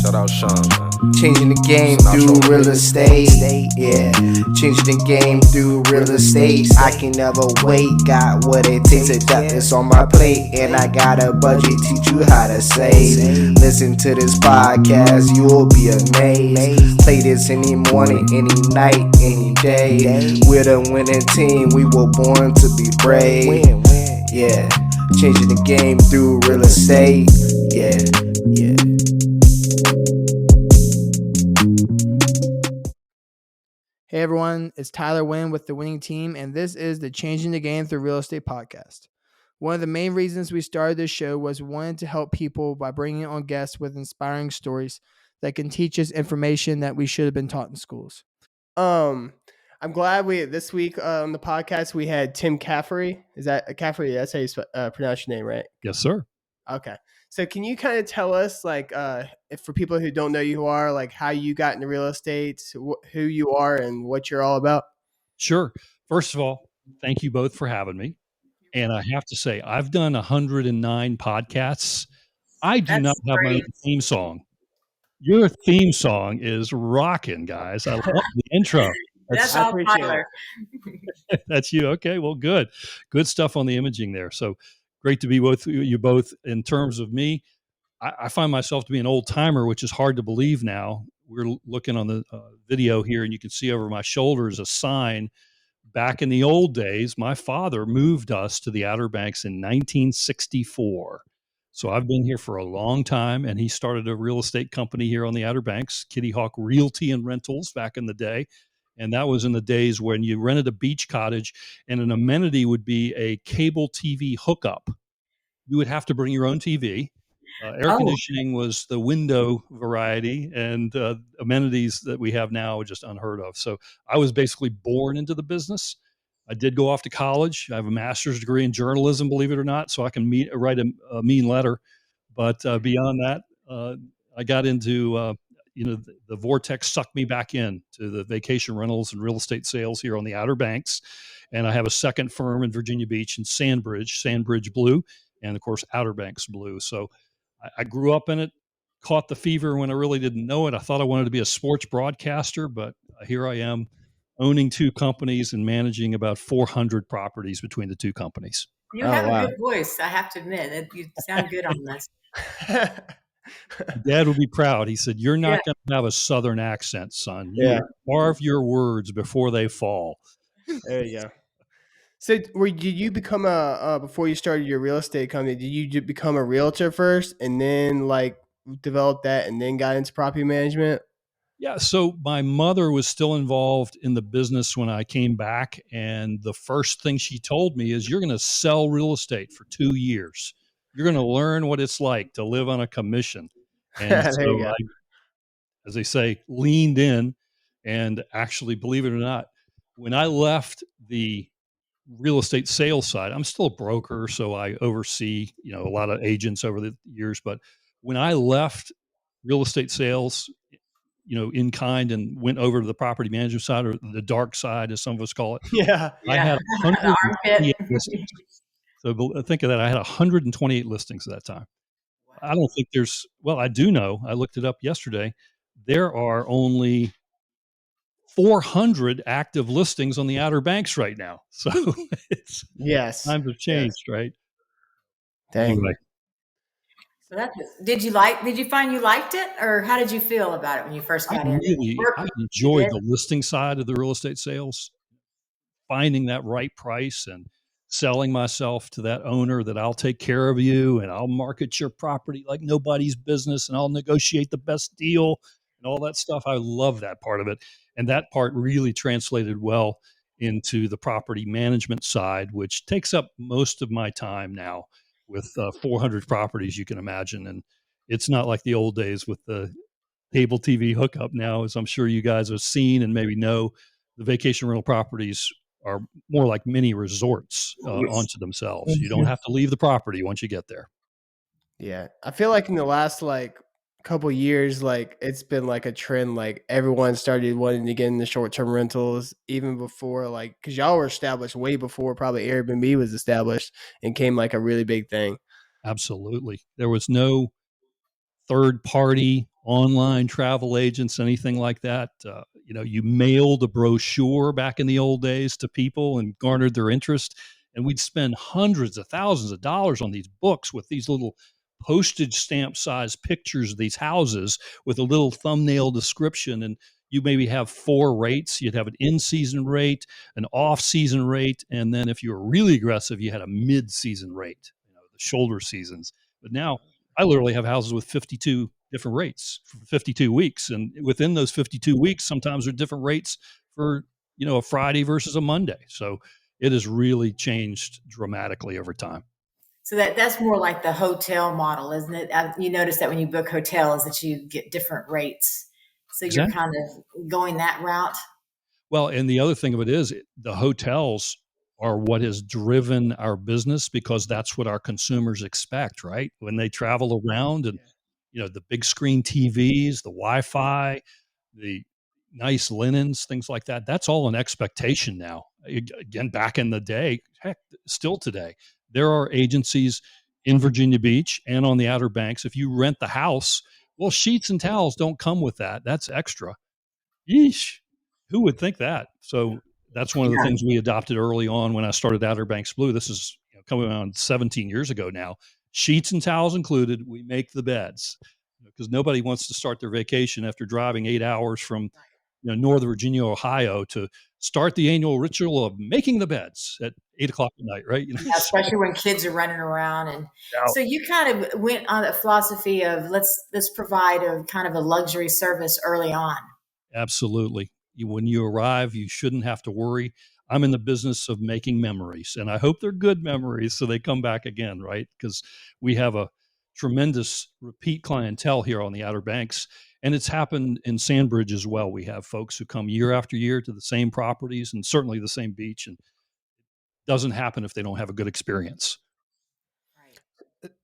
Shout out Sean, man. Changing the game through real estate. Yeah, changing the game through real estate. I can never wait. Got what it takes to dump this on my plate, and I got a budget teach you how to save. Listen to this podcast, you will be amazed. Play this any morning, any night, any day. We're the winning team. We were born to be brave. Yeah, changing the game through real estate. Yeah. Hey everyone, it's Tyler Wynn with the winning team, and this is the Changing the Game Through Real Estate podcast. One of the main reasons we started this show was wanting to help people by bringing on guests with inspiring stories that can teach us information that we should have been taught in schools. I'm glad this week on the podcast we had Tim Cafferty. Is that Cafferty? That's how you pronounce your name, right? Yes, sir. Okay. So can you kind of tell us, like, if for people who don't know you are, like, how you got into real estate, who you are, and what you're all about? Sure. First of all, thank you both for having me. And I have to say, I've done 109 podcasts. I do not have my own theme song. Your theme song is rocking, guys. I love the intro. That's all Tyler. That's you. Okay. Well, good. Good stuff on the imaging there. So great to be with you both. In terms of me, I find myself to be an old timer, which is hard to believe now. We're looking on the video here, and you can see over my shoulders a sign. Back in the old days, my father moved us to the Outer Banks in 1964. So I've been here for a long time, and he started a real estate company here on the Outer Banks, Kitty Hawk Realty and Rentals back in the day. And that was in the days when you rented a beach cottage and an amenity would be a cable TV hookup. You would have to bring your own TV. Air conditioning was the window variety, and amenities that we have now are just unheard of. So I was basically born into the business. I did go off to college. I have a master's degree in journalism, believe it or not, so I can write a mean letter. But beyond that, I got into the vortex sucked me back in to the vacation rentals and real estate sales here on the Outer Banks. And I have a second firm in Virginia Beach in Sandbridge Blue, and of course Outer Banks Blue. So I grew up in it, caught the fever when I really didn't know it. I thought I wanted to be a sports broadcaster, but here I am owning two companies and managing about 400 properties between the two companies. You have a good voice, I have to admit. You sound good on this. Dad would be proud. He said, "You're not going to have a Southern accent, son. You carve your words before they fall." There you go. So did you become before you started your real estate company, did you become a realtor first and then like develop that and then got into property management? Yeah. So my mother was still involved in the business when I came back. And the first thing she told me is, you're going to sell real estate for 2 years. You're going to learn what it's like to live on a commission. And so I, as they say, leaned in, and actually, believe it or not, when I left the real estate sales side, I'm still a broker, so I oversee, a lot of agents over the years. But when I left real estate sales, in kind, and went over to the property management side, or the dark side, as some of us call it. I had 128 listings. So think of that. I had 128 listings at that time. I don't think I do know. I looked it up yesterday. There are only 400 active listings on the Outer Banks right now. So it's times have changed, right? Dang. Anyway. So did you find you liked it, or how did you feel about it when you first got in? I enjoyed the listing side of the real estate sales, finding that right price and selling myself to that owner that I'll take care of you and I'll market your property like nobody's business and I'll negotiate the best deal and all that stuff. I love that part of it. And that part really translated well into the property management side, which takes up most of my time now with 400 properties, you can imagine. And it's not like the old days with the cable TV hookup now, as I'm sure you guys have seen and maybe know. The vacation rental properties are more like mini resorts onto themselves. You don't have to leave the property once you get there. Yeah. I feel like in the last couple years, it's been like a trend, everyone started wanting to get into short-term rentals even before, because y'all were established way before probably Airbnb was established and came a really big thing. Absolutely. There was no third party online travel agents, anything like that. You mailed a brochure back in the old days to people and garnered their interest. And we'd spend hundreds of thousands of dollars on these books with these little postage stamp size pictures of these houses with a little thumbnail description. And you maybe have 4 rates. You'd have an in-season rate, an off-season rate, and then if you were really aggressive, you had a mid-season rate, the shoulder seasons. But now I literally have houses with 52 different rates for 52 weeks. And within those 52 weeks, sometimes there are different rates for, a Friday versus a Monday. So it has really changed dramatically over time. So that's more like the hotel model, isn't it? You notice that when you book hotels that you get different rates. So you're Exactly. kind of going that route. Well, and the other thing of it is the hotels are what has driven our business because that's what our consumers expect, right? When they travel around and, the big screen TVs, the Wi-Fi, the nice linens, things like that, that's all an expectation now. Again, back in the day, heck, still today, there are agencies in Virginia Beach and on the Outer Banks. If you rent the house, well, sheets and towels don't come with that. That's extra. Yeesh. Who would think that? So that's one of the Yeah. things we adopted early on when I started Outer Banks Blue. This is coming on 17 years ago now. Sheets and towels included. We make the beds because nobody wants to start their vacation after driving 8 hours from Northern Virginia, Ohio, to start the annual ritual of making the beds at 8 o'clock at night, right? Yeah, especially when kids are running around. And Yeah. so you kind of went on the philosophy of let's provide a kind of a luxury service early on. Absolutely. When you arrive, you shouldn't have to worry. I'm in the business of making memories, and I hope they're good memories so they come back again, right? Because we have a tremendous repeat clientele here on the Outer Banks, and it's happened in Sandbridge as well. We have folks who come year after year to the same properties and certainly the same beach, and it doesn't happen if they don't have a good experience.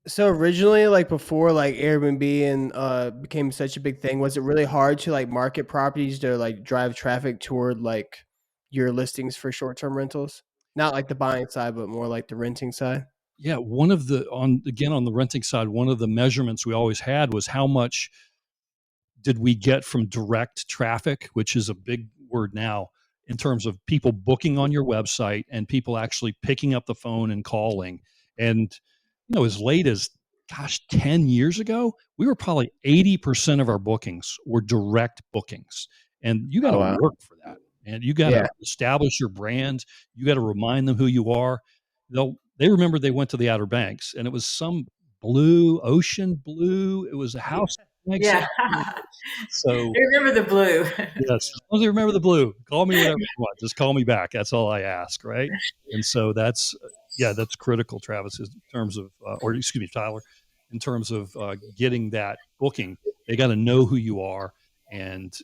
So originally, like before, like Airbnb and became such a big thing, was it really hard to like market properties to like drive traffic toward like your listings for short-term rentals? Not like the buying side, but more like the renting side. Yeah, one of the on the renting side, one of the measurements we always had was how much did we get from direct traffic, which is a big word now in terms of people booking on your website and people actually picking up the phone and calling. And, as late as, 10 years ago, we were probably 80% of our bookings were direct bookings. And you got to wow. work for that. And you got to establish your brand. You got to remind them who you are. They remember they went to the Outer Banks and it was some ocean blue. It was a house. Yeah. So I remember the blue. yes, as long as you remember the blue, call me whatever you want. Just call me back. That's all I ask, right? And so that's critical, Travis, in terms of, or excuse me, Tyler, in terms of getting that booking. They got to know who you are, and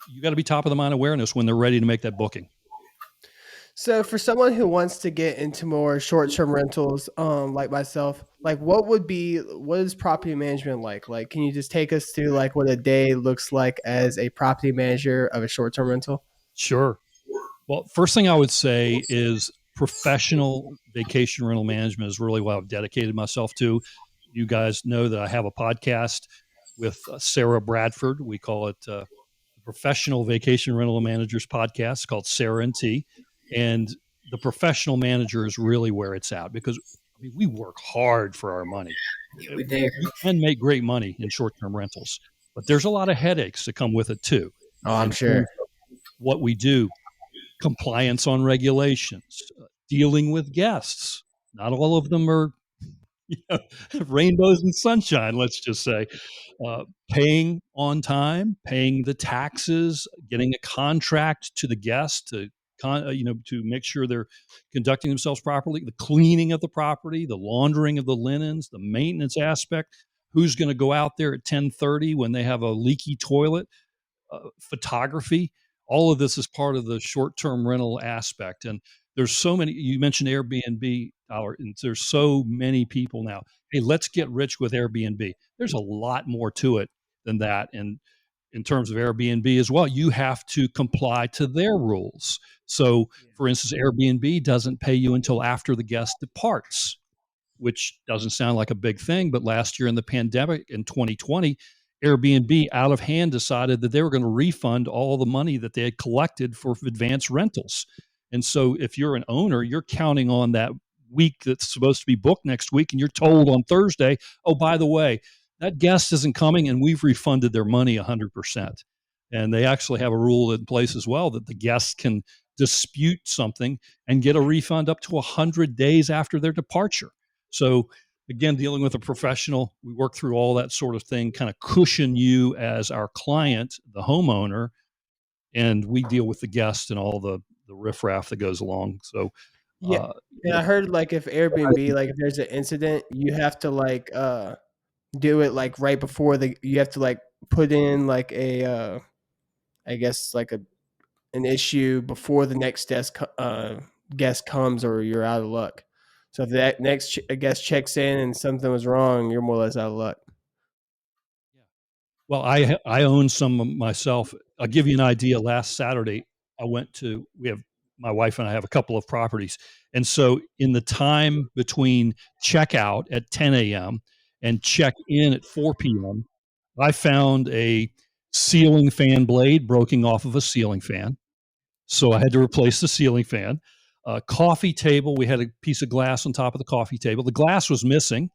you got to be top of the mind awareness when they're ready to make that booking. So for someone who wants to get into more short-term rentals, like myself, like what is property management like? Like, can you just take us through like what a day looks like as a property manager of a short-term rental? Sure. Well, first thing I would say is professional vacation rental management is really what I've dedicated myself to. You guys know that I have a podcast with Sarah Bradford. We call it the Professional Vacation Rental Managers Podcast, called Sarah and T. And the professional manager is really where it's at because we work hard for our money. Yeah, we do. We can make great money in short-term rentals, but there's a lot of headaches that come with it too. Oh, I'm sure. What we do, compliance on regulations, dealing with guests. Not all of them are rainbows and sunshine, let's just say. Paying on time, paying the taxes, getting a contract to the guest to make sure they're conducting themselves properly, the cleaning of the property, the laundering of the linens, the maintenance aspect, who's going to go out there at 10:30 when they have a leaky toilet, photography. All of this is part of the short-term rental aspect. And there's so many, you mentioned Airbnb, and there's so many people now. Hey, let's get rich with Airbnb. There's a lot more to it than that. And in terms of Airbnb as well, you have to comply to their rules. So, for instance, Airbnb doesn't pay you until after the guest departs, which doesn't sound like a big thing. But last year in the pandemic in 2020, Airbnb out of hand decided that they were going to refund all the money that they had collected for advanced rentals. And so if you're an owner, you're counting on that week that's supposed to be booked next week, and you're told on Thursday, oh, by the way, that guest isn't coming, and we've refunded their money 100%. And they actually have a rule in place as well that the guests can dispute something and get a refund up to 100 days after their departure. So again, dealing with a professional, we work through all that sort of thing, kind of cushion you as our client, the homeowner, and we deal with the guest and all the riffraff that goes along. So Yeah. I heard like if Airbnb, like if there's an incident, you have to like do it like right before you have to like put in like a I guess like an issue before the next guest comes, or you're out of luck. So if that next guest checks in and something was wrong, you're more or less out of luck. Well, I own some myself. I'll give you an idea. Last Saturday, my wife and I have a couple of properties. And so in the time between checkout at 10 a.m. and check in at 4 p.m., I found a ceiling fan blade broken off of a ceiling fan. So I had to replace the ceiling fan. Coffee table, we had a piece of glass on top of the coffee table. The glass was missing.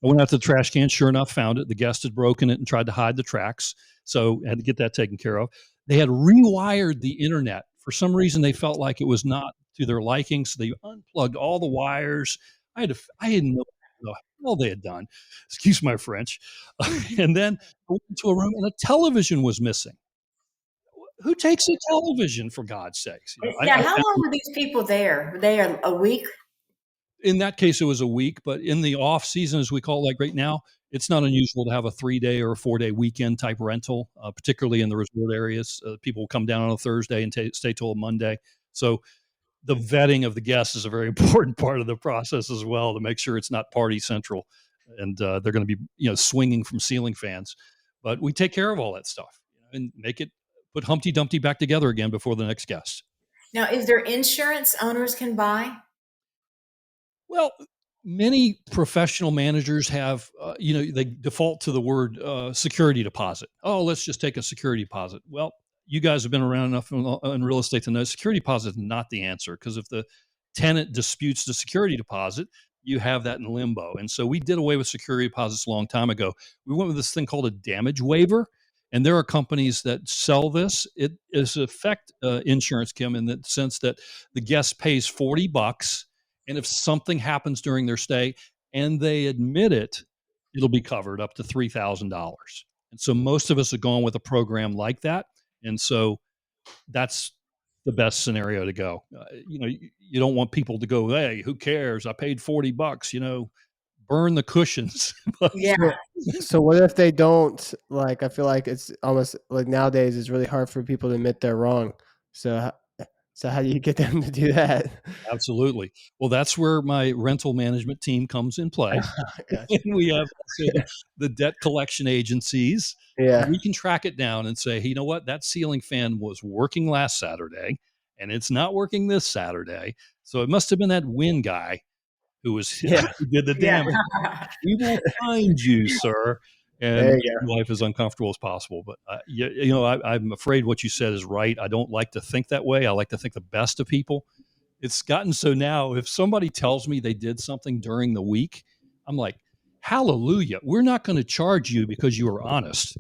I went out to the trash can, sure enough, found it. The guest had broken it and tried to hide the tracks. So I had to get that taken care of. They had rewired the internet. For some reason, they felt like it was not to their liking. So they unplugged all the wires. I didn't know what the hell they had done. Excuse my French. And then I went into a room and a television was missing. Who takes a television, for God's sakes? Now, how long were these people there? Were they a week? In that case, it was a week, but in the off season, as we call it, like right now, it's not unusual to have a 3-day or a 4-day weekend type rental, particularly in the resort areas. People will come down on a Thursday and stay till a Monday. So the vetting of the guests is a very important part of the process as well, to make sure it's not party central and they're going to be swinging from ceiling fans. But we take care of all that stuff and put Humpty Dumpty back together again before the next guest. Now, is there insurance owners can buy? Well, many professional managers have, they default to the word security deposit. Oh, let's just take a security deposit. Well, you guys have been around enough in real estate to know security deposit is not the answer, because if the tenant disputes the security deposit, you have that in limbo. And so we did away with security deposits a long time ago. We went with this thing called a damage waiver. And there are companies that sell this. It is insurance, Kim, in the sense that the guest pays $40. And if something happens during their stay and they admit it, it'll be covered up to $3,000. And so most of us have gone with a program like that. And so that's the best scenario to go. You don't want people to go, hey, who cares? I paid $40, burn the cushions. Yeah. So what if they don't? Like, I feel like it's almost like nowadays it's really hard for people to admit they're wrong. So how do you get them to do that? Absolutely. Well, that's where my rental management team comes in play. And we have the debt collection agencies. Yeah. We can track it down and say, hey, you know what? That ceiling fan was working last Saturday and it's not working this Saturday. So it must have been that Wynn guy who did the damage. We will find you, sir. And make your life as uncomfortable as possible. But, I'm afraid what you said is right. I don't like to think that way. I like to think the best of people. It's gotten so now, if somebody tells me they did something during the week, I'm like, hallelujah. We're not going to charge you because you were honest.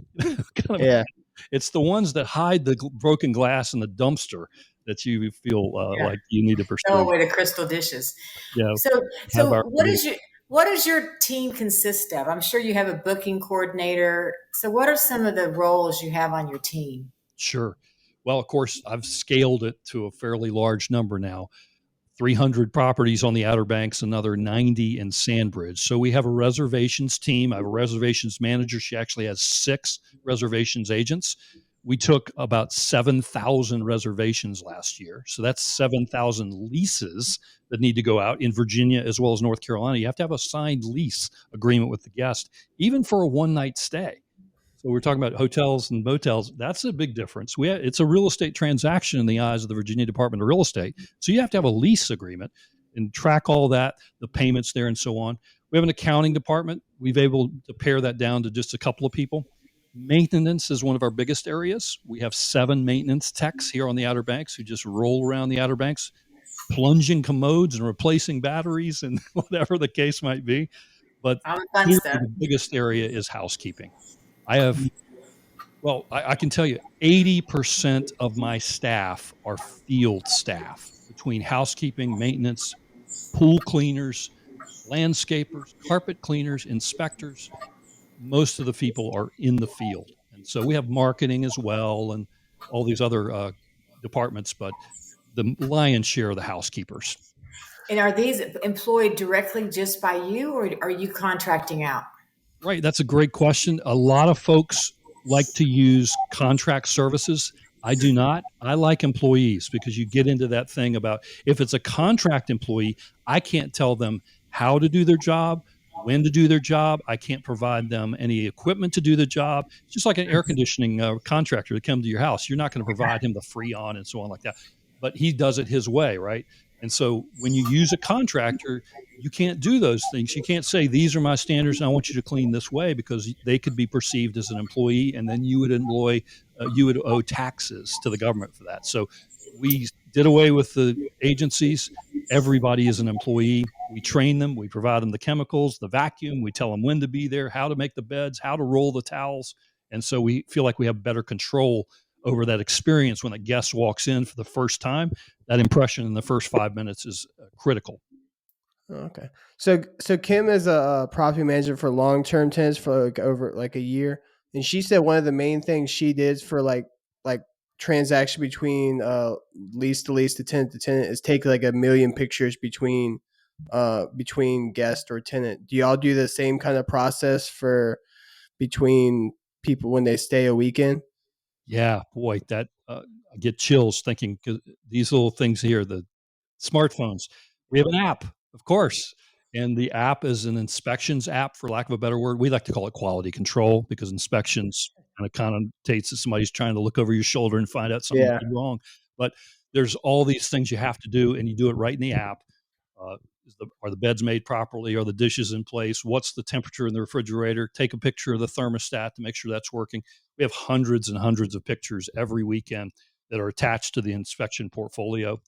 It's the ones that hide the broken glass in the dumpster that you feel like you need to pursue. Throw away the crystal dishes. Yeah. So what does your team consist of? I'm sure you have a booking coordinator. So what are some of the roles you have on your team? Sure. Well, of course, I've scaled it to a fairly large number now. 300 properties on the Outer Banks, another 90 in Sandbridge. So we have a reservations team. I have a reservations manager. She actually has 6 reservations agents. We took about 7,000 reservations last year. So that's 7,000 leases that need to go out in Virginia as well as North Carolina. You have to have a signed lease agreement with the guest, even for a one-night stay. So we're talking about hotels and motels. That's a big difference. It's a real estate transaction in the eyes of the Virginia Department of Real Estate. So you have to have a lease agreement and track all that, the payments there and so on. We have an accounting department. We've able to pare that down to just a couple of people. Maintenance is one of our biggest areas. We have 7 maintenance techs here on the Outer Banks who just roll around the Outer Banks, plunging commodes and replacing batteries and whatever the case might be. But All the fun clearly stuff. the biggest area is housekeeping. I can tell you 80% of my staff are field staff between housekeeping, maintenance, pool cleaners, landscapers, carpet cleaners, inspectors. Most of the people are in the field. And so we have marketing as well and all these other departments, but the lion's share are the housekeepers. And are these employed directly just by you, or are you contracting out? Right. That's a great question. A lot of folks like to use contract services. I do not. I like employees because you get into that thing about if it's a contract employee, I can't tell them how to do their job, when to do their job. I can't provide them any equipment to do the job. It's just like an air conditioning contractor to come to your house. You're not going to provide him the Freon and so on like that, but he does it his way, right? And so when you use a contractor, you can't do those things. You can't say, these are my standards and I want you to clean this way, because they could be perceived as an employee and then you would owe taxes to the government for that. So we did away with the agencies. Everybody is an employee. We train them. We provide them the chemicals, the vacuum. We tell them when to be there, how to make the beds, how to roll the towels. And so we feel like we have better control over that experience when a guest walks in for the first time. That impression in the first 5 minutes is critical. Okay. So Kim is a property manager for long-term tenants for over a year. And she said one of the main things she did for like transaction between lease to tenant is take like 1 million pictures between guest or tenant. Do y'all do the same kind of process for between people when they stay a weekend? Yeah, boy, that I get chills thinking, 'cause these little things here, the smartphones. We have an app, of course, and the app is an inspections app, for lack of a better word. We like to call it quality control because inspections kind of connotates that somebody's trying to look over your shoulder and find out something wrong. But there's all these things you have to do, and you do it right in the app. Are the beds made properly? Are the dishes in place? What's the temperature in the refrigerator? Take a picture of the thermostat to make sure that's working. We have hundreds and hundreds of pictures every weekend that are attached to the inspection portfolio.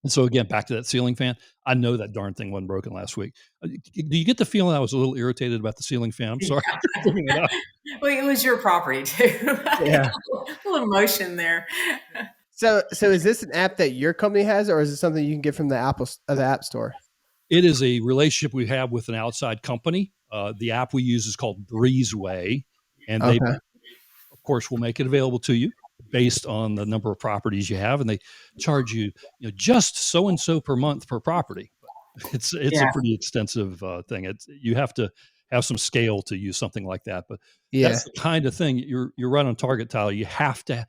And so again, back to that ceiling fan, I know that darn thing wasn't broken last week. Do you get the feeling I was a little irritated about the ceiling fan? I'm sorry. Yeah. Well, it was your property too. Yeah. A little emotion there. So is this an app that your company has, or is it something you can get from the App Store? It is a relationship we have with an outside company. The app we use is called Breezeway, and they, of course, will make it available to you based on the number of properties you have, and they charge you, just so and so per month per property. It's a pretty extensive thing. You have to have some scale to use something like that, but that's the kind of thing. You're right on target, Tyler. You have to.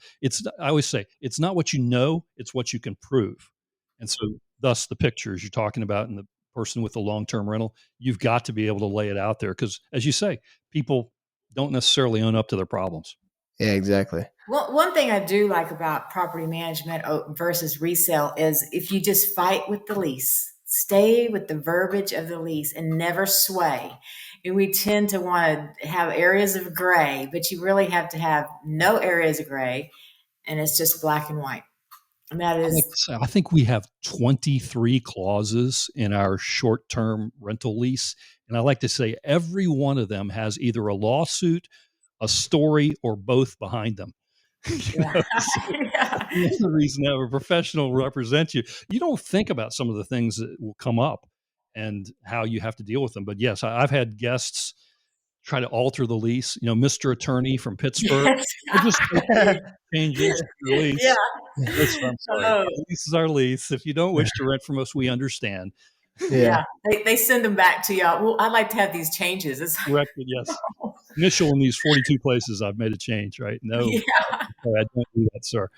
I always say it's not what you know; it's what you can prove, and so thus the pictures you're talking about and the person with the long-term rental. You've got to be able to lay it out there because, as you say, people don't necessarily own up to their problems. Yeah, exactly. Well, one thing I do like about property management versus resale is if you just fight with the lease, stay with the verbiage of the lease and never sway. And we tend to want to have areas of gray, but you really have to have no areas of gray, and it's just black and white. And that is, I think we have 23 clauses in our short-term rental lease. And I like to say every one of them has either a lawsuit, a story, or both behind them. That's the reason to have a professional represent you. You don't think about some of the things that will come up and how you have to deal with them. But yes, I've had guests try to alter the lease. Mr. Attorney from Pittsburgh, just changes the lease. Yeah. Listen, I'm sorry. This is our lease. If you don't wish to rent from us, we understand. Yeah. They send them back to y'all. Well, I'd like to have these changes. It's corrected, yes. Initial in these 42 places, I've made a change, right? No, I don't do that, sir.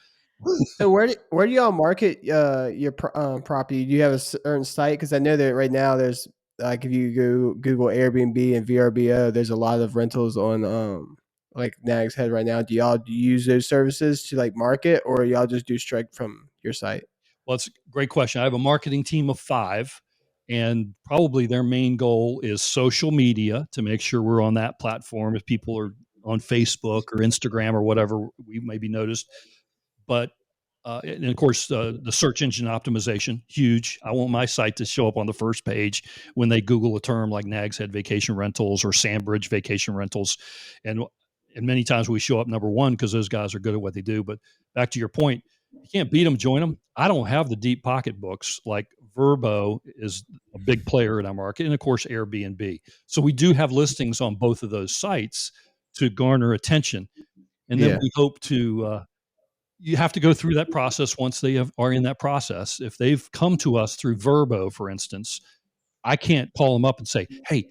So where do y'all market your property? Do you have a certain site? Because I know that right now there's if you go Google Airbnb and VRBO, there's a lot of rentals on Nag's Head right now. Do you use those services to market, or y'all just do straight from your site? Well, it's a great question. I have a marketing team of 5, and probably their main goal is social media to make sure we're on that platform if people are on Facebook or Instagram or whatever we may be noticed. But and of course, the search engine optimization, huge. I want my site to show up on the first page when they Google a term like Nags Head Vacation Rentals or Sandbridge Vacation Rentals. And many times we show up number one because those guys are good at what they do. But back to your point, you can't beat them, join them. I don't have the deep pocketbooks like Vrbo is a big player in our market, and of course Airbnb. So we do have listings on both of those sites to garner attention. And then we hope to you have to go through that process once they are in that process. If they've come to us through Vrbo, for instance, I can't call them up and say, hey,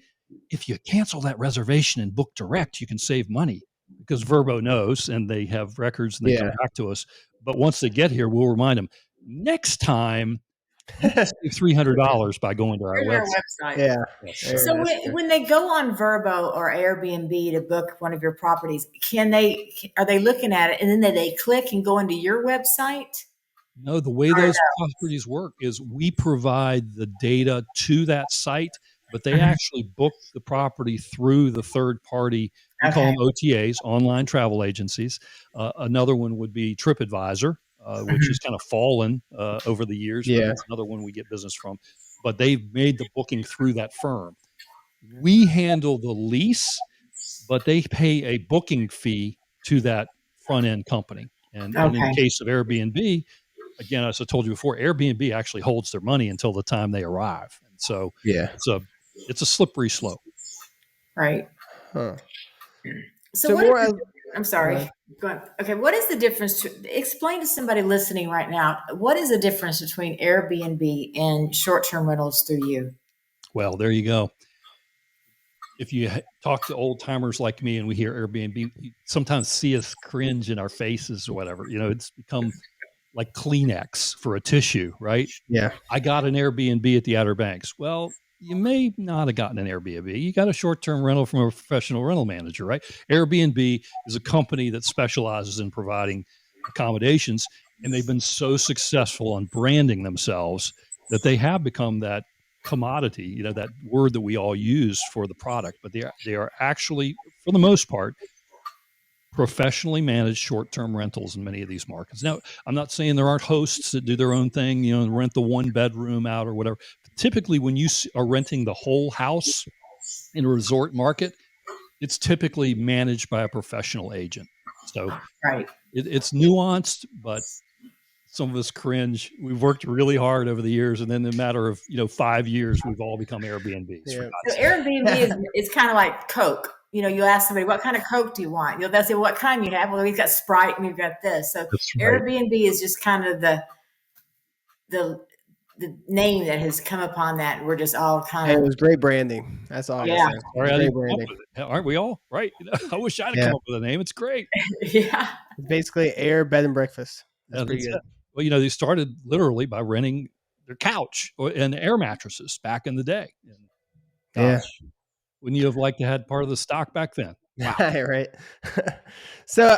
if you cancel that reservation and book direct, you can save money, because Vrbo knows and they have records and they come back to us. But once they get here, we'll remind them, next time, you can save $300 by going to our website. Yeah. So when they go on Vrbo or Airbnb to book one of your properties, are they looking at it and then they click and go into your website? No, the way those properties work is we provide the data to that site, but they actually book the property through the third party. We call them OTAs, online travel agencies. Another one would be TripAdvisor, which has kind of fallen over the years. But that's another one we get business from. But they've made the booking through that firm. We handle the lease, but they pay a booking fee to that front end company. And in the case of Airbnb, again, as I told you before, Airbnb actually holds their money until the time they arrive. And so it's a slippery slope. Right. Huh. So I'm sorry. Go on. Okay. What is the difference? Explain to somebody listening right now, what is the difference between Airbnb and short-term rentals through you? Well, there you go. If you talk to old timers like me and we hear Airbnb, you sometimes see us cringe in our faces or whatever. It's become like Kleenex for a tissue, right? Yeah. I got an Airbnb at the Outer Banks. Well, you may not have gotten an Airbnb. You got a short-term rental from a professional rental manager, right? Airbnb is a company that specializes in providing accommodations, and they've been so successful on branding themselves that they have become that commodity, that word that we all use for the product. But they are actually, for the most part, professionally managed short-term rentals in many of these markets. Now, I'm not saying there aren't hosts that do their own thing, and rent the one bedroom out or whatever. But typically, when you are renting the whole house in a resort market, it's typically managed by a professional agent. So it's nuanced, but some of us cringe. We've worked really hard over the years, and then in a matter of 5 years, we've all become Airbnbs. Yeah. So Airbnb is kind of like Coke. You ask somebody, what kind of Coke do you want? They'll say, well, what kind you have? Well, we've got Sprite and we've got this. So Airbnb is just kind of the name that has come upon that. We're just all kind of. It was great branding. That's all. Yeah. Great branding. Aren't we all? Right. I wish I'd come up with a name. It's great. Yeah. It's basically air bed and breakfast. That's pretty good. Well, they started literally by renting their couch and air mattresses back in the day. And wouldn't you have liked to had part of the stock back then? Wow. Right. So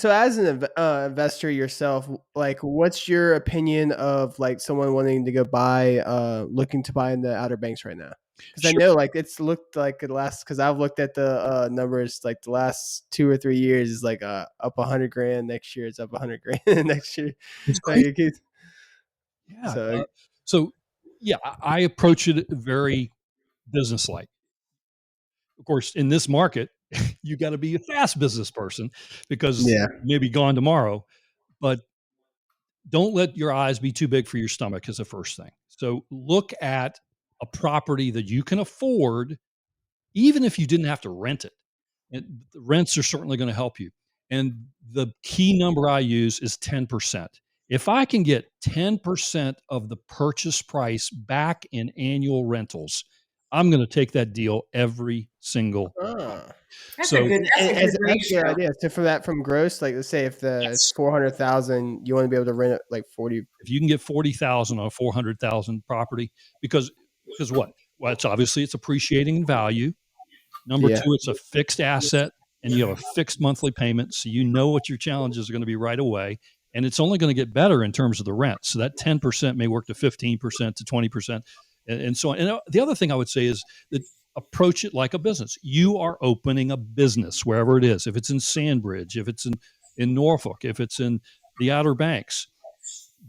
as an investor yourself, what's your opinion of someone wanting to go buy, looking to buy in the Outer Banks right now? Because I know it's looked like because I've looked at the numbers, the last 2 or 3 years is up $100,000. Next year it's up $100,000. Next year, I approach it very business-like. Of course, in this market, you got to be a fast business person because you may be gone tomorrow. But don't let your eyes be too big for your stomach is the first thing. So look at a property that you can afford, even if you didn't have to rent it. And the rents are certainly going to help you. And the key number I use is 10%. If I can get 10% of the purchase price back in annual rentals, I'm going to take that deal every single time. That's a good idea. So from gross, let's say if it's 400,000, you want to be able to rent it 40. If you can get 40,000 on a 400,000 property, because what? Well, it's appreciating in value. Number two, it's a fixed asset, and you have a fixed monthly payment, so you know what your challenges are going to be right away, and it's only going to get better in terms of the rent. So that 10% may work to 15% to 20%. And so on. And the other thing I would say is that approach it like a business. You are opening a business wherever it is. If it's in Sandbridge, if it's in Norfolk, if it's in the Outer Banks,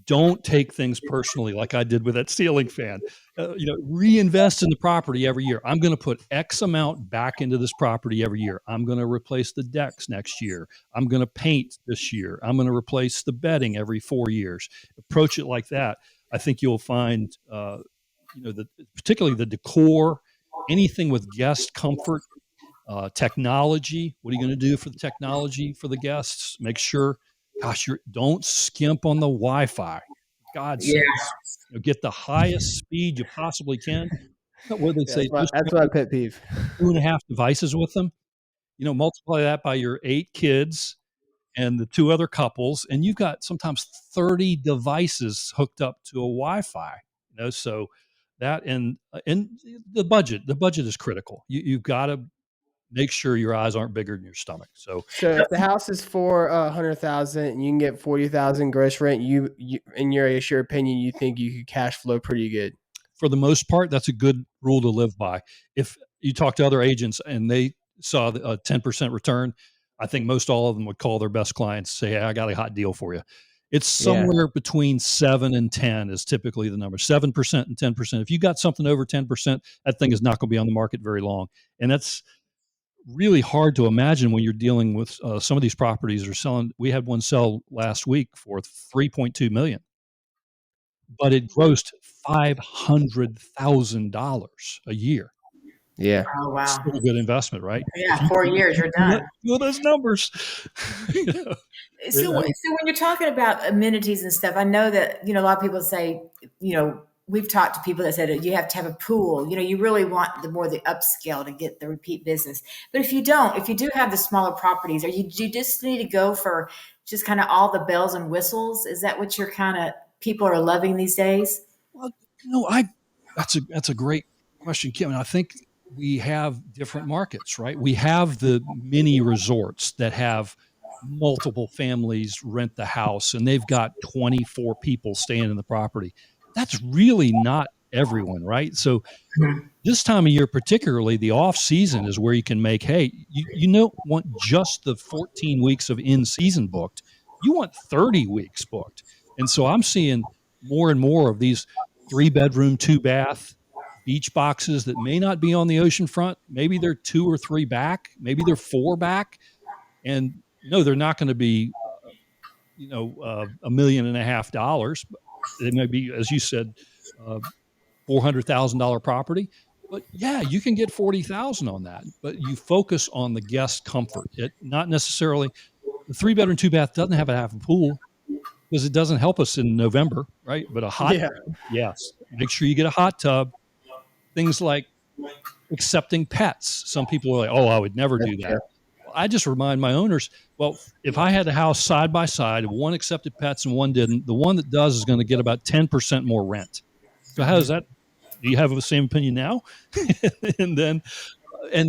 don't take things personally like I did with that ceiling fan. Reinvest in the property every year. I'm going to put X amount back into this property every year. I'm going to replace the decks next year. I'm going to paint this year. I'm going to replace the bedding every 4 years. Approach it like that. I think you'll find, particularly the decor, anything with guest comfort, technology. What are you going to do for the technology for the guests? Make sure, gosh, don't skimp on the Wi-Fi. God's sake, get the highest speed you possibly can. What they say, that's my pet peeve. 2.5 devices with them. Multiply that by your 8 kids and the 2 other couples, and you've got sometimes 30 devices hooked up to a Wi-Fi. So that and the budget is critical. You've got to make sure your eyes aren't bigger than your stomach. So if the house is for 100,000 and you can get 40,000 gross rent, you in your opinion, you think you could cash flow pretty good? For the most part, that's a good rule to live by. If you talk to other agents and they saw a 10% return, I think most all of them would call their best clients, say, hey, I got a hot deal for you. It's somewhere between 7 and 10 is typically the number. 7% and 10%. If you got something over 10%, that thing is not going to be on the market very long. And that's really hard to imagine when you're dealing with some of these properties are selling. We had one sell last week for $3.2 million, but it grossed $500,000 a year. Yeah. Oh, wow. Still a good investment, right? Yeah, 4 years, you're done. Well, those numbers. So when you're talking about amenities and stuff, I know that, a lot of people say, we've talked to people that said you have to have a pool. You really want the upscale to get the repeat business. But if you do have the smaller properties, do you just need to go for just kind of all the bells and whistles? Is that what people are loving these days? Well, that's a great question, Kim. And I think we have different markets, right? We have the mini resorts that have multiple families rent the house and they've got 24 people staying in the property. That's really not everyone, right? So this time of year, particularly the off season, is where you can make, hey, you don't want just the 14 weeks of in season booked. You want 30 weeks booked. And so I'm seeing more and more of these 3-bedroom, 2-bath beach boxes that may not be on the ocean front. Maybe they're 2 or 3 back, maybe they're 4 back. And no, they're not going to be, $1.5 million. They may be, as you said, $400,000 property. But yeah, you can get 40,000 on that. But you focus on the guest comfort. Not necessarily the 3-bedroom, 2-bath doesn't have to have a pool because it doesn't help us in November, right? But a hot tub, yes. Make sure you get a hot tub. Things like accepting pets. Some people are like, oh, I would never do that. I just remind my owners, well, if I had a house side by side, one accepted pets and one didn't, the one that does is going to get about 10% more rent. So how does that, do you have the same opinion now? And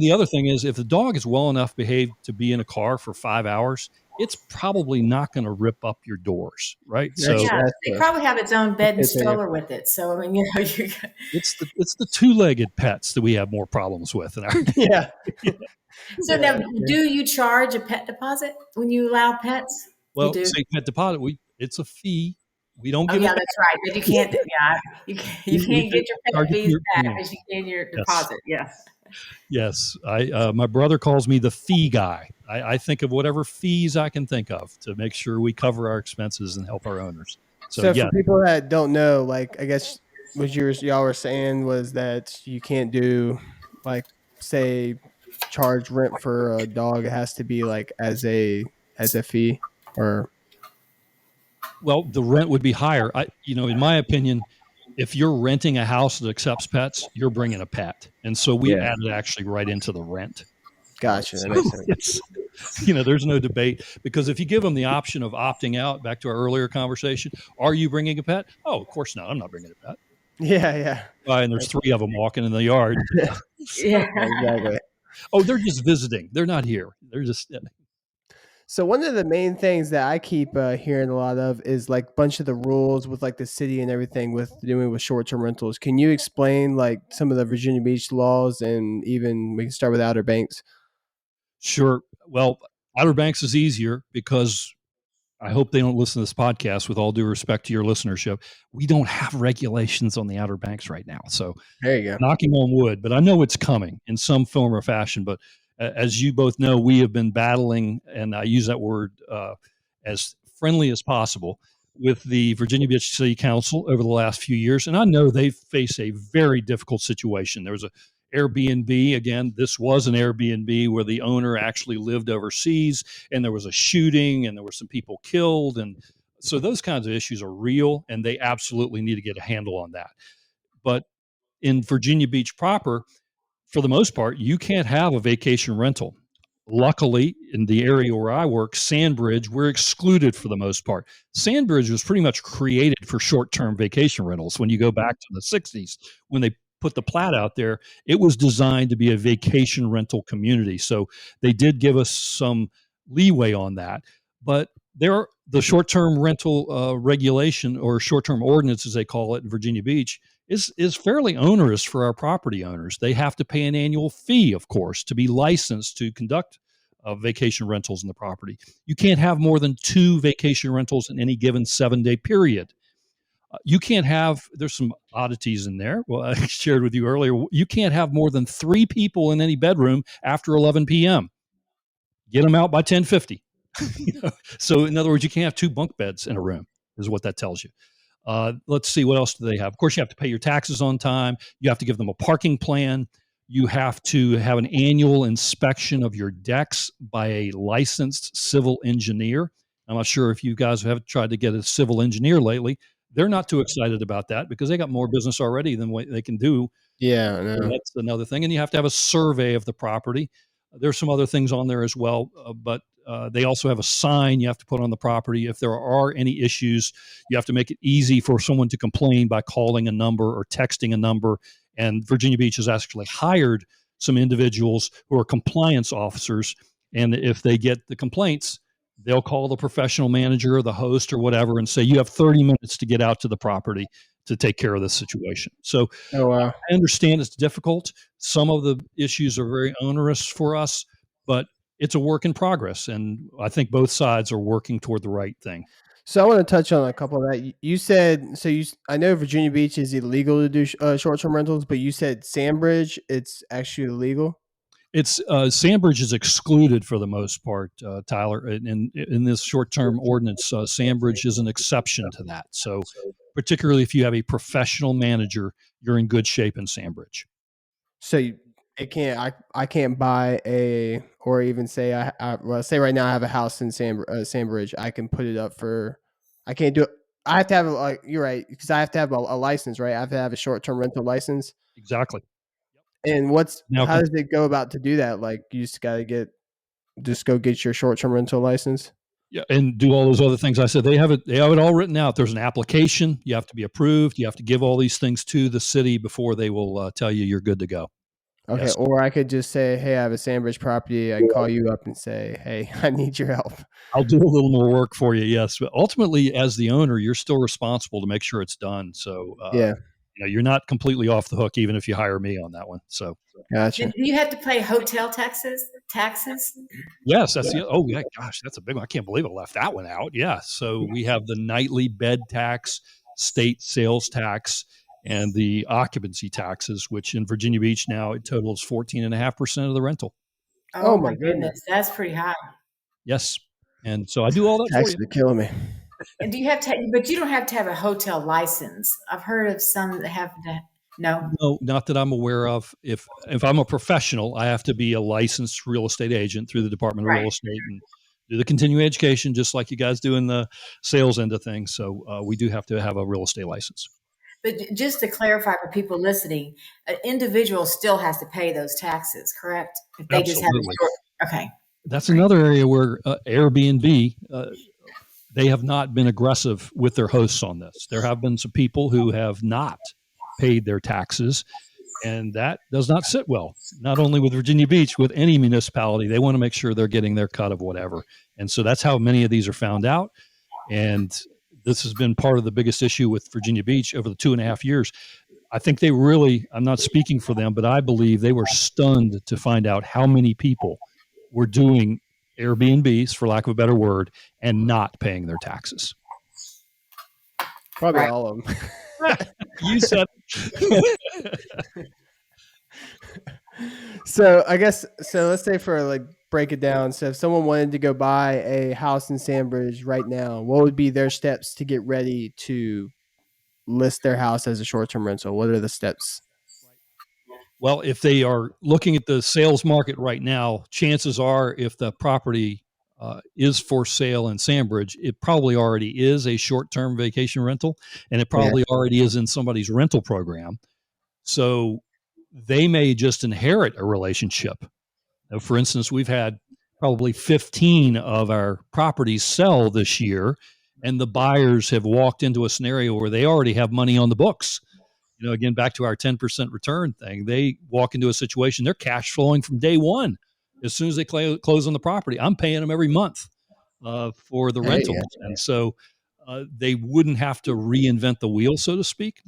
the other thing is, if the dog is well enough behaved to be in a car for 5 hours, it's probably not going to rip up your doors, right? They probably have its own bed and stroller with it. So I mean, it's the 2-legged pets that we have more problems with in our So now, do you charge a pet deposit when you allow pets? Well, say pet deposit, it's a fee. We don't get. Oh, yeah, that's right. But you can't. You can't get your pet fees back as you can your deposit. Yes. Yes, my brother calls me the fee guy. I think of whatever fees I can think of to make sure we cover our expenses and help our owners. So for people that don't know, like, I guess what y'all were saying was that you can't do, like, say, charge rent for a dog. It has to be like as a fee, or. Well, the rent would be higher. In my opinion, if you're renting a house that accepts pets, you're bringing a pet. And so we added actually right into the rent. Gotcha. That makes sense. There's no debate, because if you give them the option of opting out, back to our earlier conversation, are you bringing a pet? Oh, of course not. I'm not bringing a pet. Yeah. And there's 3 of them walking in the yard. Yeah, exactly. Oh, they're just visiting. They're not here. They're just. So one of the main things that I keep hearing a lot of is like a bunch of the rules with like the city and everything with doing with short-term rentals. Can you explain like some of the Virginia Beach laws, and even we can start with Outer Banks? Sure. Well, Outer Banks is easier because I hope they don't listen to this podcast. With all due respect to your listenership, we don't have regulations on the Outer Banks right now. So There you go. knocking on wood, but I know it's coming in some form or fashion. But as you both know, we have been battling, and I use that word as friendly as possible, with the Virginia Beach City Council over the last few years. And I know they face a very difficult situation. There was a Airbnb. Again, this was an Airbnb where the owner actually lived overseas, and there was a shooting, and there were some people killed. And so those kinds of issues are real, and they absolutely need to get a handle on that. But in Virginia Beach proper, for the most part, you can't have a vacation rental. Luckily, in the area where I work, Sandbridge, we're excluded for the most part. Sandbridge was pretty much created for short-term vacation rentals. When you go back to the 60s, when they put the plat out there, it was designed to be a vacation rental community. So they did give us some leeway on that. But the short-term rental regulation, or short-term ordinance, as they call it in Virginia Beach, is fairly onerous for our property owners. They have to pay an annual fee, of course, to be licensed to conduct vacation rentals in the property. You can't have more than 2 vacation rentals in any given 7-day period. You can't have, there's some oddities in there. Well, I shared with you earlier, you can't have more than 3 people in any bedroom after 11 p.m. Get them out by 10:50. So in other words, you can't have 2 bunk beds in a room, is what that tells you. Let's see, what else do they have? Of course, you have to pay your taxes on time. You have to give them a parking plan. You have to have an annual inspection of your decks by a licensed civil engineer. I'm not sure if you guys have tried to get a civil engineer lately. They're not too excited about that because they got more business already than what they can do. Yeah, So no. that's another thing. And you have to have a survey of the property. There's some other things on there as well, but they also have a sign you have to put on the property. If there are any issues, you have to make it easy for someone to complain by calling a number or texting a number. And Virginia Beach has actually hired some individuals who are compliance officers. And if they get the complaints, they'll call the professional manager or the host or whatever and say, you have 30 minutes to get out to the property to take care of this situation. So Oh wow. I understand it's difficult. Some of the issues are very onerous for us, but it's a work in progress. And I think both sides are working toward the right thing. So I want to touch on a couple of that. You said so. I know Virginia Beach is illegal to do short-term rentals, but you said Sandbridge, it's actually illegal. It's Sandbridge is excluded for the most part, Tyler. In this short-term ordinance, Sandbridge is an exception to that. So, particularly if you have a professional manager, you're in good shape in Sandbridge. So it can't. I can't buy or even say well, say right now I have a house in Sandbridge. I can put it up for. I can't do it. I have to have you're right, because I have to have a license, right? I have to have a short-term rental license. Exactly. And how does it go about to do that? Like you just got to go get your short-term rental license. Yeah, and do all those other things I said. They have it all written out. There's an application. You have to be approved. You have to give all these things to the city before they will tell you you're good to go. Okay, Yes. or I could just say, hey, I have a Sandbridge property. I can call you up and say, hey, I need your help. I'll do a little more work for you. Yes, but ultimately, as the owner, you're still responsible to make sure it's done. So, Yeah. You're not completely off the hook, even if you hire me on that one. So, Gotcha. Do you have to pay hotel taxes? yes, that's the. Oh, yeah, gosh, that's a big one. I can't believe I left that one out. Yeah, so we have the nightly bed tax, state sales tax, and the occupancy taxes, which in Virginia Beach now it totals 14.5% of the rental. Oh, my goodness. That's pretty high. Yes, and so I do all that for you. Taxes are killing me. And do you have to? But you don't have to have a hotel license. I've heard of some that have to. No, not that I'm aware of. If I'm a professional, I have to be a licensed real estate agent through the Department of Real Estate and do the continuing education, just like you guys do in the sales end of things. So we do have to have a real estate license. But just to clarify for people listening, an individual still has to pay those taxes, correct? If they Absolutely. just have okay. That's another area where Airbnb, they have not been aggressive with their hosts on this. There have been some people who have not paid their taxes, And that does not sit well, not only with Virginia Beach, with any municipality. They want to make sure they're getting their cut of whatever. And so that's how many of these are found out. And this has been part of the biggest issue with Virginia Beach over the 2.5 years. I think they really, I'm not speaking for them, but I believe they were stunned to find out how many people were doing Airbnbs, for lack of a better word, and not paying their taxes. Probably Right. all of them. You said. So I guess, so let's say for like break it down. So if someone wanted to go buy a house in Sandbridge right now, what would be their steps to get ready to list their house as a short-term rental? What are the steps? Well, if they are looking at the sales market right now, chances are if the property is for sale in Sandbridge, it probably already is a short-term vacation rental, and it probably already is in somebody's rental program. So they may just inherit a relationship. Now, for instance, we've had probably 15 of our properties sell this year, and the buyers have walked into a scenario where they already have money on the books. You know, again, back to our 10% return thing, they walk into a situation, they're cash flowing from day one. As soon as they close on the property, I'm paying them every month for the rentals. And so they wouldn't have to reinvent the wheel, so to speak.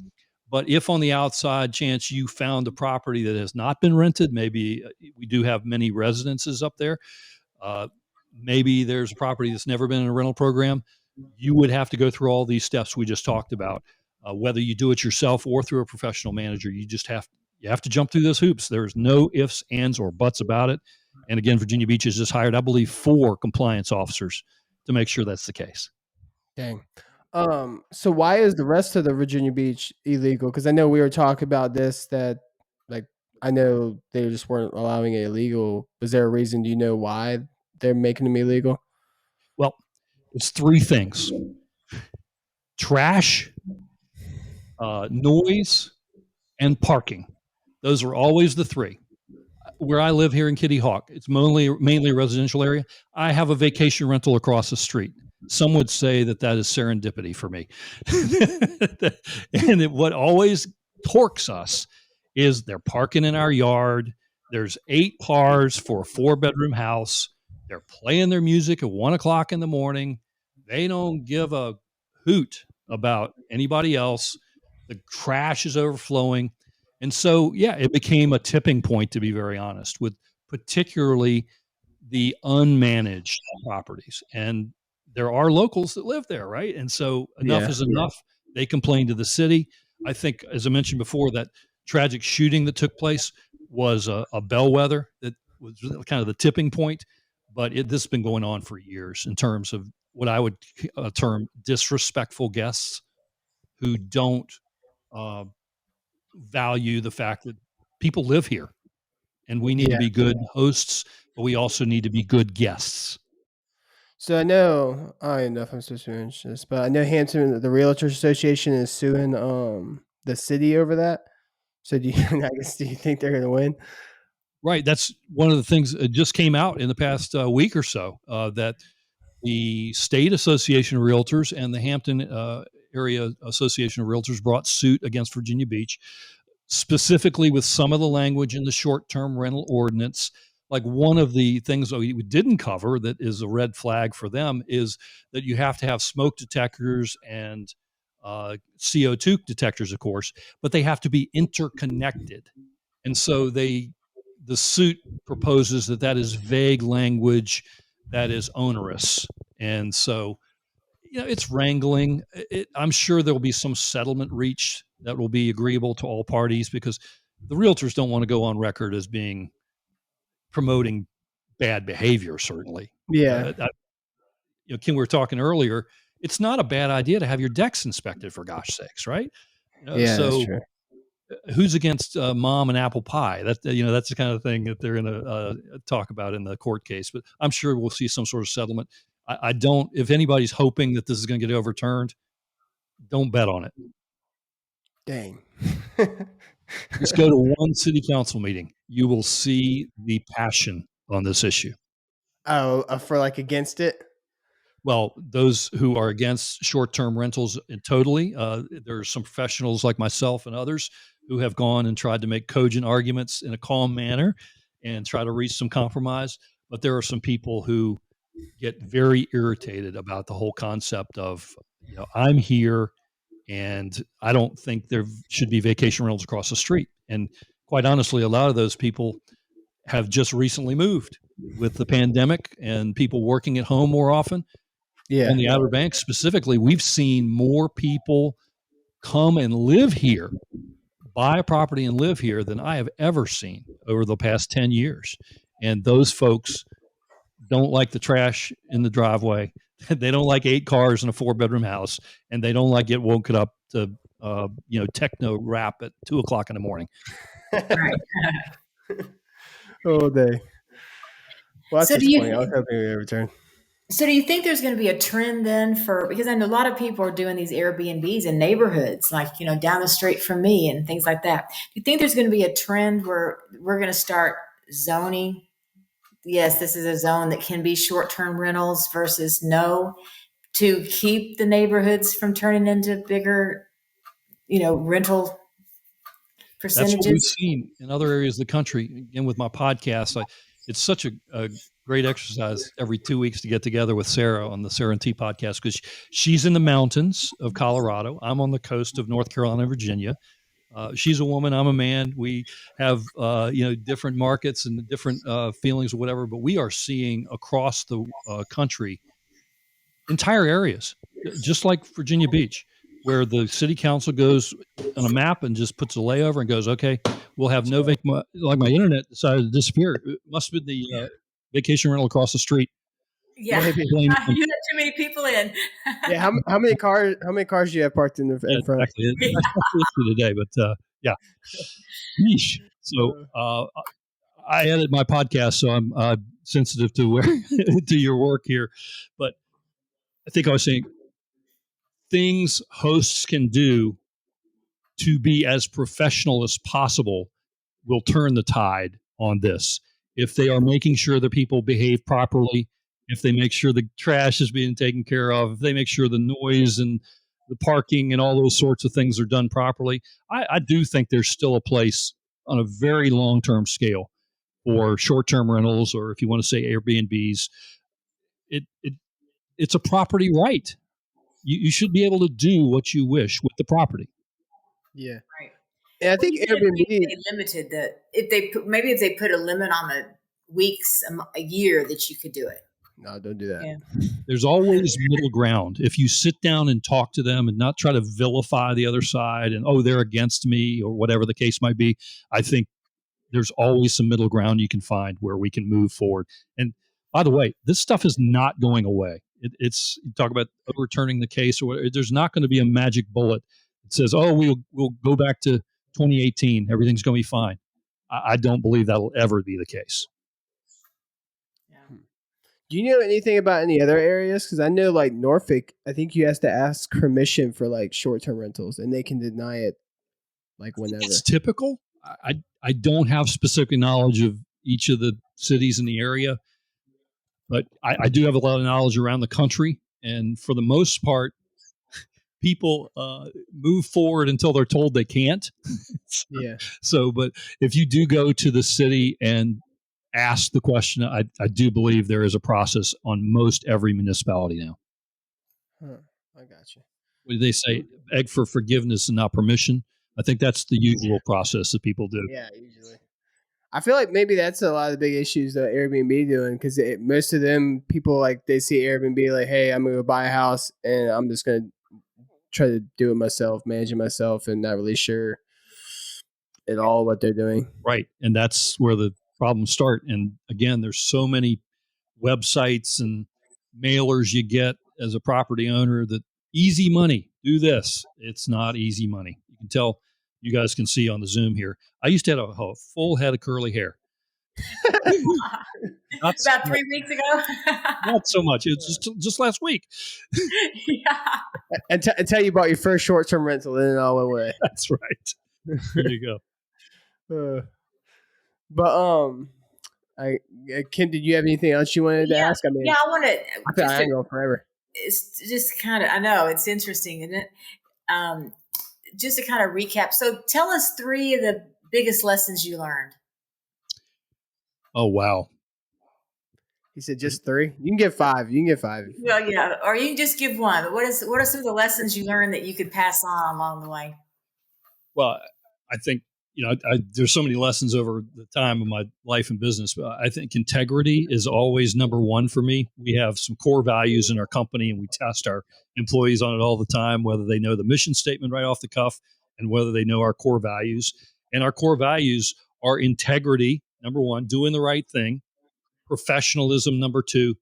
But if on the outside chance you found a property that has not been rented, maybe we do have many residences up there. Maybe there's a property that's never been in a rental program. You would have to go through all these steps we just talked about. Whether you do it yourself or through a professional manager, you have to jump through those hoops. There's no ifs, ands, or buts about it. And again, Virginia Beach has just hired, I believe, 4 compliance officers to make sure that's the case. Dang. So why is the rest of the Virginia Beach illegal? Because I know we were talking about this, that like I know they just weren't allowing it illegal. Was there a reason? Do you know why they're making them illegal? Well, it's 3 things: trash, noise, and parking. Those are always the 3. Where I live here in Kitty Hawk, it's mainly a residential area. I have a vacation rental across the street. Some would say that is serendipity for me. And what always torques us is they're parking in our yard. There's 8 cars for a 4-bedroom house. They're playing their music at 1 o'clock in the morning. They don't give a hoot about anybody else. The trash is overflowing. And so, yeah, it became a tipping point, to be very honest, with particularly the unmanaged properties. And there are locals that live there, right? And so enough is enough. They complain to the city. I think, as I mentioned before, that tragic shooting that took place was a bellwether that was kind of the tipping point. But this has been going on for years in terms of what I would term disrespectful guests who don't value the fact that people live here, and we need to be good hosts, but we also need to be good guests. So I know, I don't know if I'm supposed to mention this, but I know Hampton, the Realtors Association, is suing the city over that. So do you think they're going to win? Right. That's one of the things that just came out in the past week or so, that the State Association of Realtors and the Hampton Area Association of Realtors brought suit against Virginia Beach, specifically with some of the language in the short-term rental ordinance. Like, one of the things that we didn't cover that is a red flag for them is that you have to have smoke detectors and CO2 detectors, of course, but they have to be interconnected. And so the suit proposes that is vague language that is onerous. And so, it's wrangling. I'm sure there will be some settlement reached that will be agreeable to all parties, because the realtors don't want to go on record as being promoting bad behavior, certainly. Yeah. Kim, we were talking earlier, it's not a bad idea to have your decks inspected, for gosh sakes, right? That's true. Who's against mom and apple pie? That's the kind of thing that they're going to talk about in the court case. But I'm sure we'll see some sort of settlement. I don't. If anybody's hoping that this is going to get overturned, don't bet on it. Dang. Just go to one city council meeting. You will see the passion on this issue. Oh, for like against it? Well, those who are against short-term rentals totally. There's some professionals like myself and others who have gone and tried to make cogent arguments in a calm manner and try to reach some compromise. But there are some people who get very irritated about the whole concept of, I'm here and I don't think there should be vacation rentals across the street. And quite honestly, a lot of those people have just recently moved with the pandemic and people working at home more often. Yeah. On the Outer Banks specifically, we've seen more people come and live here, buy a property and live here than I have ever seen over the past 10 years. And those folks don't like the trash in the driveway. They don't like 8 cars in a 4-bedroom house, and they don't like get woken up to techno rap at 2:00 in the morning. Right. All day. Well, that's So disappointing. I was hoping we would return. So do you think there's going to be a trend then because I know a lot of people are doing these Airbnbs in neighborhoods, like, down the street from me and things like that. Do you think there's going to be a trend where we're going to start zoning? Yes, this is a zone that can be short-term rentals versus no, to keep the neighborhoods from turning into bigger, rental percentages? That's what we've seen in other areas of the country. Again, with my podcast, it's such a great exercise every 2 weeks to get together with Sarah on the Sarah and T podcast, because she's in the mountains of Colorado. I'm on the coast of North Carolina and Virginia. She's a woman. I'm a man. We have different markets and different feelings or whatever, but we are seeing across the country entire areas, just like Virginia Beach, where the city council goes on a map and just puts a layover and goes, okay, we'll have no like my internet decided to disappear. It must have been the vacation rental across the street. Yeah, you had too many people in. Yeah, how many cars do you have parked in front? Exactly. It's today, but yeah. Yeesh. So I edit my podcast, so I'm sensitive to to your work here. But I think I was saying things hosts can do to be as professional as possible will turn the tide on this. If they are making sure that people behave properly, if they make sure the trash is being taken care of, if they make sure the noise and the parking and all those sorts of things are done properly, I do think there's still a place on a very long-term scale for short-term rentals, or if you want to say Airbnbs. It's a property right. You should be able to do what you wish with the property. Yeah. Right. And I think Airbnb they limited if they put a limit on the weeks a year that you could do it. No, don't do that. Yeah. There's always middle ground. If you sit down and talk to them and not try to vilify the other side and, they're against me or whatever the case might be, I think there's always some middle ground you can find where we can move forward. And by the way, this stuff is not going away. It's you talk about overturning the case or whatever. There's not going to be a magic bullet that says, we'll go back to 2018. Everything's going to be fine. I don't believe that'll ever be the case. Do you know anything about any other areas? Because I know, like Norfolk, I think you have to ask permission for like short-term rentals, and they can deny it like whenever. It's typical. I don't have specific knowledge of each of the cities in the area, but I do have a lot of knowledge around the country, and for the most part, people move forward until they're told they can't. Yeah. So, but if you do go to the city and ask the question, I do believe there is a process on most every municipality now. Huh. I got you. What do they say? Beg for forgiveness and not permission. I think that's the usual process that people do. Yeah, usually. I feel like maybe that's a lot of the big issues that Airbnb doing, because most of them people, like, they see Airbnb like, hey, I'm gonna go buy a house and I'm just gonna try to do it myself, manage it myself, and not really sure at all what they're doing. Right, and that's where the problems start. And again, there's so many websites and mailers you get as a property owner that easy money, do this. It's not easy money. You can tell. You guys can see on the Zoom here. I used to have a full head of curly hair. About 3 weeks ago. Not so much. It's just last week. Yeah. Until you bought your first short-term rental, then it all went away. That's right. There you go. Kim, did you have anything else you wanted to ask? I mean, I want to. I ain't going forever. it's just kind of, I know it's interesting, isn't it? Just to kind of recap. So tell us 3 of the biggest lessons you learned. Oh, wow. He said just 3. You can get 5. You can get 5. Well, yeah, or you can just give one. But what are some of the lessons you learned that you could pass on along the way? Well, I think, there's so many lessons over the time of my life and business, but I think integrity is always number one for me. We have some core values in our company, and we test our employees on it all the time, whether they know the mission statement right off the cuff and whether they know our core values. And our core values are integrity, number one, doing the right thing, professionalism, number 2.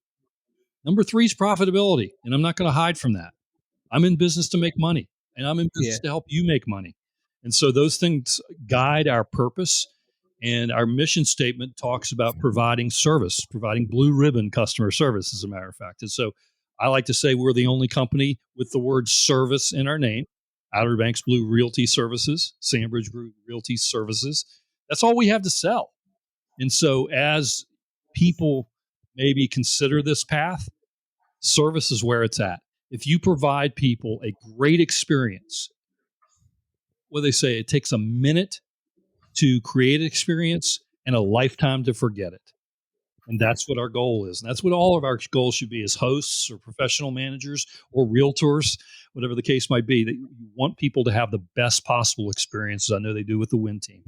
Number 3 is profitability. And I'm not going to hide from that. I'm in business to make money, and I'm in business to help you make money. And so those things guide our purpose. And our mission statement talks about providing service, providing blue ribbon customer service, as a matter of fact. And so I like to say we're the only company with the word service in our name. Outer Banks Blue Realty Services, Sandbridge Blue Realty Services. That's all we have to sell. And so as people maybe consider this path, service is where it's at. If you provide people a great experience, what they say, it takes a minute to create an experience and a lifetime to forget it. And that's what our goal is. And that's what all of our goals should be as hosts or professional managers or realtors, whatever the case might be, that you want people to have the best possible experiences. I know they do with the Win team.